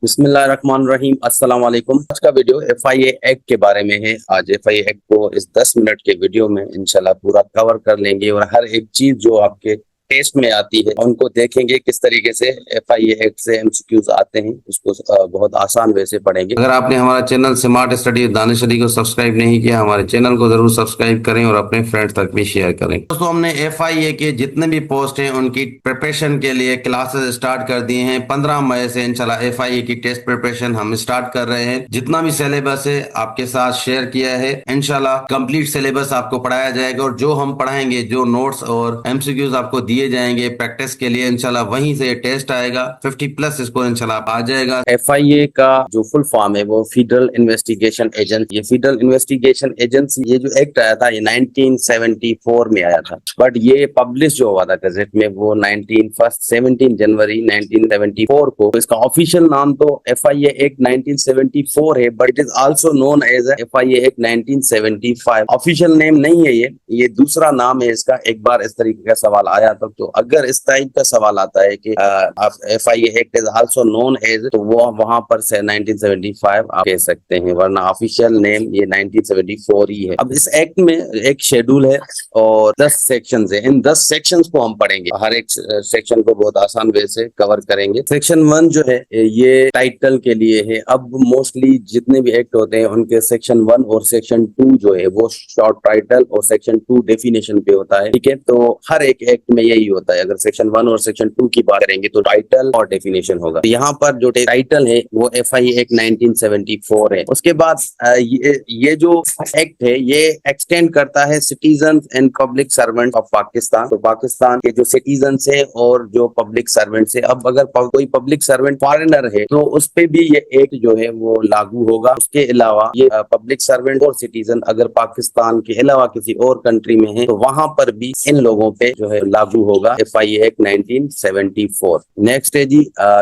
बिस्मिल्लाहिर्रहमानिर्रहीम। अस्सलाम वालेकुम। आज का वीडियो FIA एक्ट के बारे में है। आज FIA एक्ट को इस 10 मिनट के वीडियो में इंशाल्लाह पूरा कवर कर लेंगे और हर एक चीज जो आपके टेस्ट में आती है उनको देखेंगे किस तरीके से FIA एक्ट से MCQs आते हैं, उसको बहुत आसान वे से पढ़ेंगे। अगर आपने हमारा channel smart study Danish Ali को सब्सक्राइब नहीं किया, हमारे चैनल को जरूर सब्सक्राइब करें और अपने फ्रेंड्स तक भी शेयर करें। दोस्तों, हमने FIA के जितने भी पोस्ट हैं उनकी प्रिपरेशन के लिए क्लासेस स्टार्ट कर दिए हैं। 15 मई से इंशाल्लाह FIA की टेस्ट प्रिपरेशन हम स्टार्ट कर रहे हैं। जितना भी सिलेबस है आपके साथ शेयर किया है। इंशाल्लाह कंप्लीट सिलेबस आपको पढ़ाया जाएगा और जो हम पढ़ाएंगे, जो नोट्स और MCQs आपको दिए जाएंगे प्रैक्टिस के लिए, इंशाल्लाह वहीं से टेस्ट आएगा। 50+ स्कोर इंशाल्लाह आ जाएगा। FIA का जो फुल फॉर्म है वो फेडरल इन्वेस्टिगेशन एजेंसी। ये फेडरल इन्वेस्टिगेशन एजेंसी, ये जो एक्ट आया था ये 1974 में आया था, बट ये पब्लिश जो हुआ था गजेट में वो 17 जनवरी 1974 को। इसका ऑफिशियल नाम तो FIA एक्ट 1974 है, but it is also known as FIA act 1975। Official name नहीं है ये दूसरा नाम है इसका। एक बार इस तरीके का सवाल आया था, तो अगर इस टाइप का सवाल आता है कि आप FIA act is also known as, तो वो वहां पर से 1975 आप कह सकते हैं, वरना ऑफिशियल नेम ये 1974 ही है। अब इस एक्ट में एक शेड्यूल है और 10 सेक्शंस है। इन 10 सेक्शंस को हम पढ़ेंगे, हर एक सेक्शन को बहुत आसान वे से कवर करेंगे। सेक्शन 1 जो है ये टाइटल के लिए है। अब मोस्टली जितने भी एक्ट होते हैं उनके सेक्शन 1 और सेक्शन 2 जो है वो शॉर्ट टाइटल और सेक्शन 2 डेफिनेशन पे होता है, ठीक है। तो हर एक एक्ट में यही होता है। अगर सेक्शन 1 और सेक्शन 2 की बात करेंगे तो टाइटल और डेफिनेशन होगा। तो यहाँ पर जो टाइटल है वो FIA एक्ट 1974 है। उसके बाद ये जो एक्ट है ये एक्सटेंड करता है citizen and public servant of Pakistan. तो पाकिस्तान के जो सिटीजन है और जो पब्लिक सर्वेंट है, अब अगर कोई पब्लिक सर्वेंट फॉरेनर है तो उस पे भी ये एक्ट जो है वो लागू होगा। उसके अलावा ये पब्लिक सर्वेंट और सिटीजन अगर पाकिस्तान के अलावा किसी और कंट्री में है तो वहां पर भी इन लोगों पे जो है लागू होगा FIA एक्ट 1974। नेक्स्ट है जी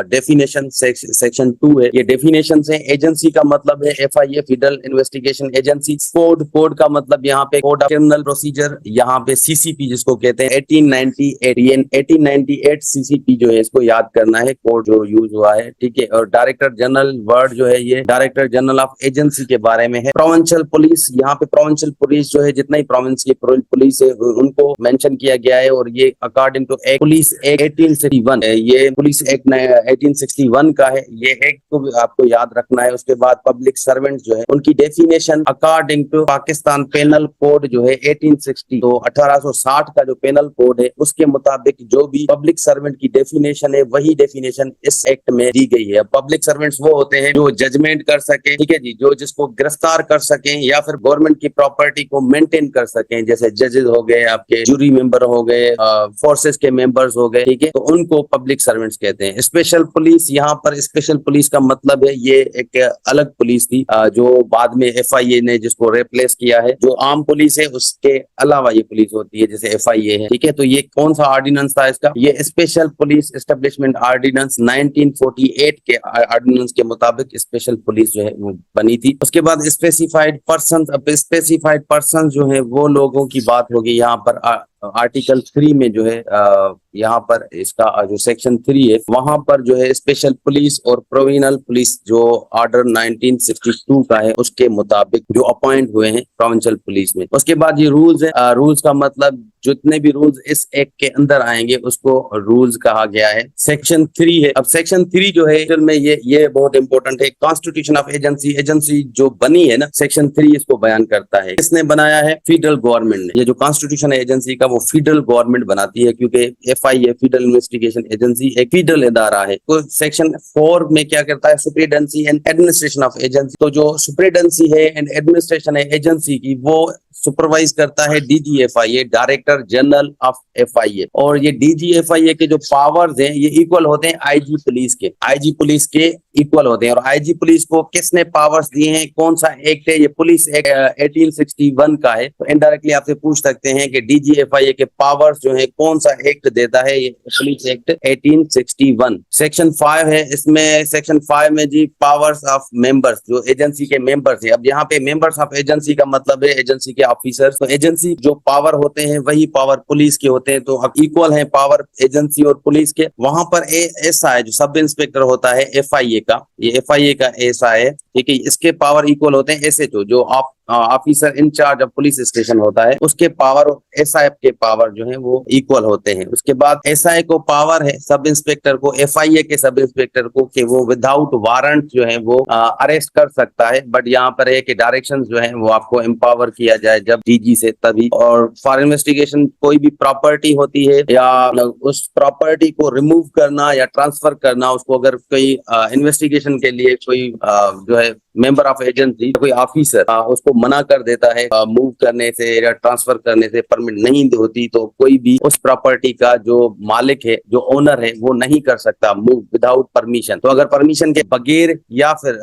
डेफिनेशन। सेक्शन 2 है, ये डेफिनेशन है। एजेंसी का मतलब है FIA federal investigation agency. Code का मतलब यहाँ पे कोड ऑफ क्रिमिनल प्रोसीजर, यहाँ पे CCP जिसको कहते हैं 1898 CCP जो है इसको याद करना है, कोड जो यूज हुआ है, ठीक है। और डायरेक्टर जनरल वर्ड जो है ये डायरेक्टर जनरल ऑफ एजेंसी के बारे में है। प्रोविंशियल पुलिस, यहाँ पे प्रोविंशियल पुलिस जो है जितना ही प्रोविंस की पुलिस है उनको मेंशन किया गया है और ये अकॉर्डिंग टू पुलिस एक्ट 1861 है। ये पुलिस एक्ट 1861 का है। ये एक्ट को भी आपको याद रखना है। उसके बाद पब्लिक सर्वेंट जो है उनकी definition according to Pakistan penal code जो है 1860, तो 1860 का जो पेनल कोड है उसके मुताबिक जो भी पब्लिक सर्वेंट की डेफिनेशन है वही डेफिनेशन इस एक्ट में दी गई है। पब्लिक सर्वेंट्स वो होते हैं जो जजमेंट कर सके, ठीक है जी, जो जिसको गिरफ्तार कर सके या फिर गवर्नमेंट की प्रॉपर्टी को मेंटेन कर सके, जैसे जजेस हो गए, आपके जूरी मेंबर हो गए, फोर्सेस के मेंबर्स हो गए, ठीक है, तो उनको पब्लिक सर्वेंट्स कहते हैं। स्पेशल पुलिस, यहाँ पर स्पेशल पुलिस का मतलब है ये एक अलग पुलिस थी जो बाद में FIA ने जिसको रिप्लेस किया है। जो आम पुलिस है उसके अलावा ये पुलिस होती है जैसे FIA है, ठीक है। तो ये कौन सा ऑर्डिनेंस था इसका? ये स्पेशल पुलिस एस्टेब्लिशमेंट ऑर्डिनेंस 1948 के ऑर्डिनेंस के मुताबिक स्पेशल पुलिस जो है वो बनी थी। उसके बाद स्पेसिफाइड पर्सन जो है वो लोगों की बात होगी। यहाँ पर आर्टिकल 3 में जो है यहाँ पर इसका जो सेक्शन 3 है वहां पर जो है स्पेशल पुलिस और प्रोविंशियल पुलिस जो ऑर्डर 1962 का है उसके मुताबिक जो अपॉइंट हुए हैं प्रोविंशियल पुलिस में। उसके बाद ये रूल्स है। रूल्स का मतलब जितने भी रूल्स इस एक्ट के अंदर आएंगे उसको रूल्स कहा गया है। सेक्शन 3 है। अब सेक्शन 3 जो है में ये बहुत इंपॉर्टेंट है। कॉन्स्टिट्यूशन ऑफ एजेंसी जो बनी है ना, सेक्शन 3 इसको बयान करता है। इसने बनाया है फेडरल गवर्नमेंट ने। ये जो कॉन्स्टिट्यूशन है एजेंसी का वो फेडरल गवर्नमेंट बनाती है, क्योंकि FIA फेडरल इन्वेस्टिगेशन एजेंसी एक फेडरल इदारा है। तो सेक्शन 4 में क्या करता है? सुपरिटेंडेंसी एंड एडमिनिस्ट्रेशन ऑफ एजेंसी। तो जो सुपरिटेंडेंसी है एंड एडमिनिस्ट्रेशन है एजेंसी की वो सुपरवाइज करता है DGFIA, director general of FIA। और ये DGFIA के जो पावर्स हैं ये इक्वल होते हैं IG पुलिस के। IG पुलिस के इक्वल होते हैं। और IG पुलिस को किसने पावर्स दिए हैं? कौन सा एक्ट है? ये पुलिस एक्ट 1861 का है। तो इनडायरेक्टली आपसे पूछ सकते हैं कि DGFIA के पावर्स जो है कौन सा एक्ट देता है? ये पुलिस एक्ट 1861। सेक्शन 5 है। इसमें सेक्शन 5 में जी पावर्स ऑफ मेंबर्स, जो एजेंसी के मेंबर्स है। अब यहाँ पे मेंबर्स ऑफ एजेंसी का मतलब है एजेंसी के ऑफिसर। तो एजेंसी जो पावर होते हैं वही पावर पुलिस के होते हैं, तो अब इक्वल है पावर एजेंसी और पुलिस के। वहां पर एएसआई जो सब इंस्पेक्टर होता है एफआईए का, ये एफआईए का एएसआई है, ठीक है, इसके पावर इक्वल होते हैं एसएचओ जो officer in charge of police station होता है, उसके पावर एसआई के पावर जो है वो इक्वल होते हैं। उसके बाद एसआई को पावर है सब इंस्पेक्टर को, एफआईए के सब इंस्पेक्टर को, कि वो विदाउट वारंट जो है वो अरेस्ट कर सकता है। बट यहाँ पर है कि डायरेक्शन जो है वो आपको एम्पावर किया जाए जब डीजी से तभी। और फॉर इन्वेस्टिगेशन कोई भी प्रॉपर्टी होती है या उस प्रॉपर्टी को रिमूव करना या ट्रांसफर करना, उसको अगर कोई इन्वेस्टिगेशन के लिए कोई जो है मेंबर ऑफ एजेंसी कोई ऑफिसर उसको मना कर देता है मूव करने से या ट्रांसफर करने से, परमिट नहीं होती, तो कोई भी उस प्रॉपर्टी का जो मालिक है, जो ओनर है, वो नहीं कर सकता मूव विदाउट परमिशन। तो अगर परमिशन के बगैर या फिर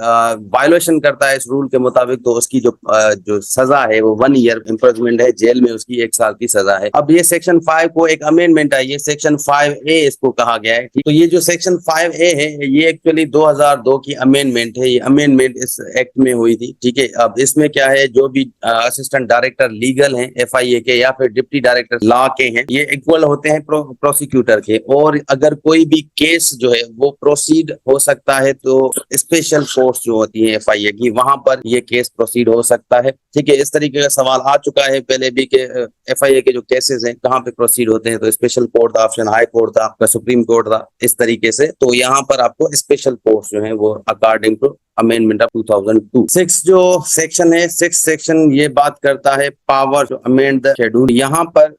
वायोलेशन करता है इस रूल के मुताबिक, तो उसकी जो सजा है वो 1 ईयर इम्प्रिजनमेंट है, जेल में उसकी 1 साल की सजा है। अब ये सेक्शन 5 को एक अमेंडमेंट है, ये सेक्शन 5A इसको कहा गया है। तो ये जो सेक्शन 5A है ये एक्चुअली 2002 की अमेंडमेंट है, ये अमेंडमेंट इस एक्ट में हुई थी, ठीक है। अब इसमें क्या है, जो भी असिस्टेंट डायरेक्टर लीगल हैं एफआईए के या फिर डिप्टी डायरेक्टर लॉ के हैं, ये इक्वल होते हैं प्रोसिक्यूटर के। और अगर कोई भी केस जो है वो प्रोसीड हो सकता है तो स्पेशल फोर्स जो होती है एफआईए की, वहां पर ये केस प्रोसीड हो सकता है, ठीक है। इस तरीके का सवाल आ चुका है पहले भी कि एफआईए के जो केसेस हैं कहाँ पे प्रोसीड होते हैं, तो स्पेशल कोर्ट था, ऑप्शन हाई कोर्ट था, आपका सुप्रीम कोर्ट था, इस तरीके से। तो यहाँ पर आपको स्पेशल फोर्स जो है वो अकॉर्डिंग टू अमेंडमेंट ऑफ 2002। 6 जो सेक्शन है, 6 सेक्शन ये बात करता है power to amend the schedule. यहाँ पर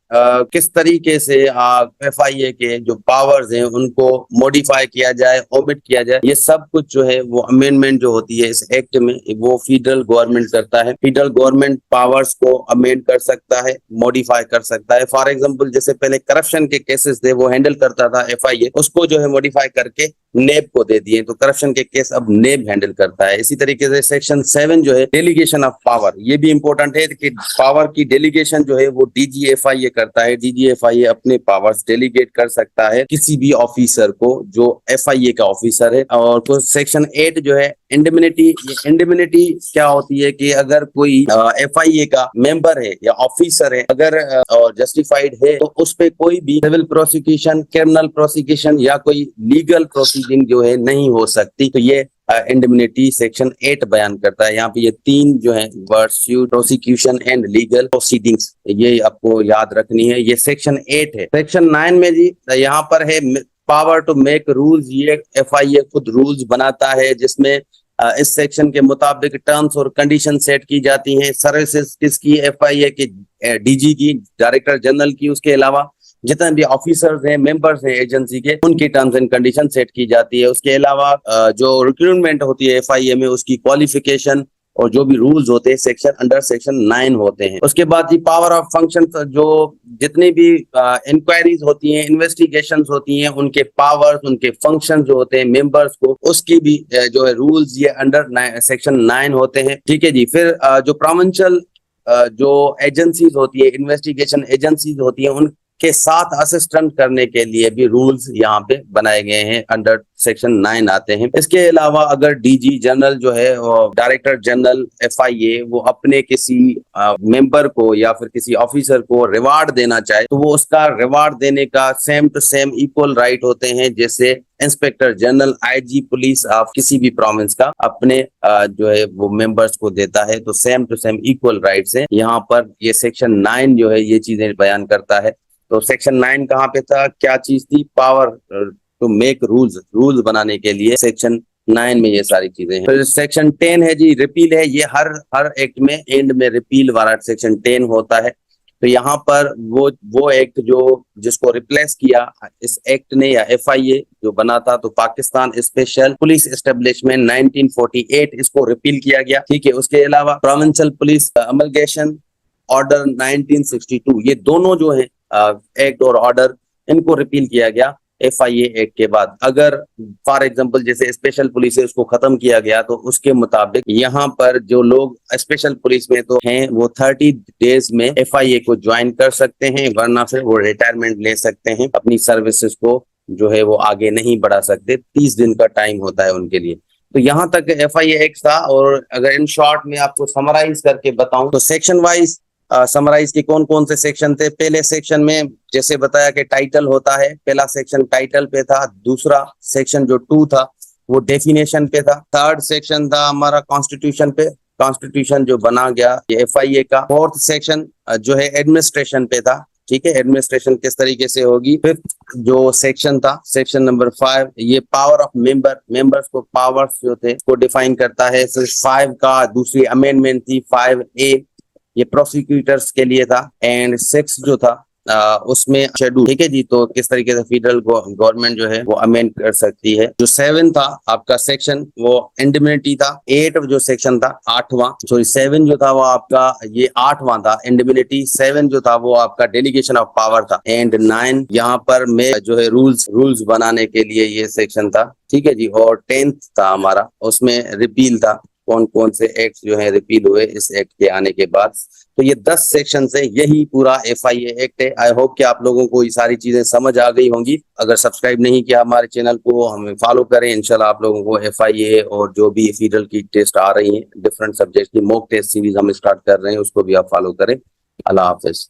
किस तरीके से एफआईए के जो पावर्स हैं उनको मॉडिफाई किया जाए, ओमिट किया जाए, ये सब कुछ जो है वो अमेंडमेंट जो होती है इस एक्ट में वो फेडरल गवर्नमेंट करता है। फेडरल गवर्नमेंट पावर्स को अमेंड कर सकता है, मॉडिफाई कर सकता है। फॉर एग्जाम्पल जैसे पहले करप्शन के केसेस थे वो हैंडल करता था एफआईए, उसको जो है मॉडिफाई करके नेब को दे दिए, तो करप्शन के केस अब नेब हैंडल करता है। इसी तरीके से सेक्शन 7 जो है डेलीगेशन ऑफ पावर, ये भी इंपॉर्टेंट है कि पावर की डेलीगेशन जो है वो डीजीएफआईए करता है। डीजीएफआईए अपने पावर्स डेलीगेट कर सकता है किसी भी ऑफिसर को जो एफआईए का ऑफिसर है। और तो सेक्शन 8 जो है इंडिमिनिटी, ये इंडिमिनिटी क्या होती है कि अगर कोई एफआईए का मेंबर है या ऑफिसर है अगर जस्टिफाइड है तो उस पे कोई भी सिविल प्रोसिक्यूशन, क्रिमिनल प्रोसिक्यूशन या कोई लीगल प्रोसीडिंग जो है नहीं हो सकती। तो ये इंडिमिनिटी सेक्शन 8 बयान करता है। यहाँ पे ये 3 जो है words, prosecution and legal proceedings, ये आपको याद रखनी है। ये सेक्शन 8 है। सेक्शन 9 में जी यहाँ पर है पावर टू मेक रूल्स, ये एफआईए खुद रूल्स बनाता है जिसमें इस सेक्शन के मुताबिक टर्म्स और कंडीशन सेट की जाती हैं। सर्विसेज किसकी, एफआईए की, डीजी की, डायरेक्टर जनरल की, उसके अलावा जितने भी ऑफिसर्स हैं, मेंबर्स हैं एजेंसी के, उनकी टर्म्स एंड कंडीशन सेट की जाती है। उसके अलावा जो रिक्रूटमेंट होती है एफआईए में उसकी क्वालिफिकेशन और जो भी रूल्स होते हैं सेक्शन अंडर सेक्शन 9 होते हैं। उसके बाद ये पावर ऑफ फंक्शन, जो जितनी भी इंक्वायरीज होती हैं, इन्वेस्टिगेशंस होती हैं, उनके पावर्स, उनके फंक्शन जो होते हैं मेंबर्स को, उसकी भी जो है रूल्स ये अंडर सेक्शन 9 होते हैं, ठीक है जी। फिर जो प्रोविंशियल जो एजेंसीज होती है, इन्वेस्टिगेशन एजेंसीज होती है, उनके साथ असिस्टेंट करने के लिए भी रूल्स यहाँ पे बनाए गए हैं, अंडर सेक्शन 9 आते हैं। इसके अलावा अगर डीजी जनरल जो है डायरेक्टर जनरल एफआईए वो अपने किसी मेंबर को या फिर किसी ऑफिसर को रिवार्ड देना चाहे तो वो उसका रिवार्ड देने का same to same equal right होते हैं, जैसे inspector general IG police of किसी भी प्रोविंस का अपने जो है वो मेंबर्स को देता है। तो same to same equal rights हैं। यहाँ पर ये सेक्शन 9 जो है ये चीजें बयान करता है। तो सेक्शन 9 कहाँ पे था, क्या चीज थी, पावर टू मेक रूल्स बनाने के लिए सेक्शन 9 में ये सारी चीजें हैं। फिर सेक्शन 10 है जी, रिपील है। ये हर एक्ट में एंड में रिपील वाला सेक्शन 10 होता है। तो यहाँ पर वो एक्ट जो जिसको रिप्लेस किया इस एक्ट ने या एफआईए जो बना था, तो पाकिस्तान स्पेशल पुलिस एस्टेब्लिशमेंट 1948 इसको रिपील किया गया, ठीक है। उसके अलावा प्रोविंशियल पुलिस अमलगेशन ऑर्डर 1962, ये दोनों जो है एक्ट और ऑर्डर, इनको रिपील किया गया एफआईए एक्ट के बाद। अगर फॉर एग्जांपल जैसे स्पेशल पुलिस है उसको खत्म किया गया तो उसके मुताबिक यहाँ पर जो लोग स्पेशल पुलिस में तो हैं वो 30 डेज में एफआईए को ज्वाइन कर सकते हैं, वरना फिर वो रिटायरमेंट ले सकते हैं, अपनी सर्विसेज को जो है वो आगे नहीं बढ़ा सकते। 30 दिन का टाइम होता है उनके लिए। तो यहाँ तक एफआईए एक्ट था। और अगर इन शॉर्ट में आपको समराइज करके बताऊं तो सेक्शन वाइज समराइज के कौन कौन से सेक्शन थे। पहले सेक्शन में जैसे बताया कि टाइटल होता है, पहला सेक्शन टाइटल पे था, दूसरा सेक्शन जो 2 था वो डेफिनेशन पे था, थर्ड सेक्शन था हमारा कॉन्स्टिट्यूशन पे, कॉन्स्टिट्यूशन जो बना गया ये FIA का। फोर्थ सेक्शन जो है एडमिनिस्ट्रेशन पे था, ठीक है, एडमिनिस्ट्रेशन किस तरीके से होगी। फिफ्थ जो सेक्शन था, सेक्शन नंबर 5, ये पावर ऑफ मेंबर्स को पावर्स जो थे को डिफाइन करता है। 5 का दूसरी अमेंडमेंट थी 5A, ये प्रोसिक्यूटर्स के लिए था। एंड 6 जो था उसमें शेड्यूल, ठीक है जी, तो किस तरीके से फेडरल गवर्नमेंट जो है वो अमेंड कर सकती है। जो 7 था आपका सेक्शन वो इंडिमिनिटी था। 8 जो सेक्शन था 8वां, सॉरी 7 जो था वो आपका ये 8वां था इंडिमिनिटी। 7 जो था वो आपका डेलीगेशन ऑफ पावर था। एंड 9 यहाँ पर में जो है रूल्स बनाने के लिए ये सेक्शन था, ठीक है जी। और 10th था हमारा, उसमें रिपील था, कौन कौन से एक्ट जो है रिपील हुए इस एक्ट के आने के बाद। तो ये 10 सेक्शन से यही पूरा FIA एक्ट है। आई होप कि आप लोगों को ये सारी चीजें समझ आ गई होंगी। अगर सब्सक्राइब नहीं किया हमारे चैनल को, हमें फॉलो करें। इंशाल्लाह आप लोगों को FIA और जो भी फेडरल की टेस्ट आ रही है डिफरेंट सब्जेक्ट की मॉक टेस्ट सीरीज हम स्टार्ट कर रहे हैं, उसको भी आप फॉलो करें। अल्लाह हाफिज।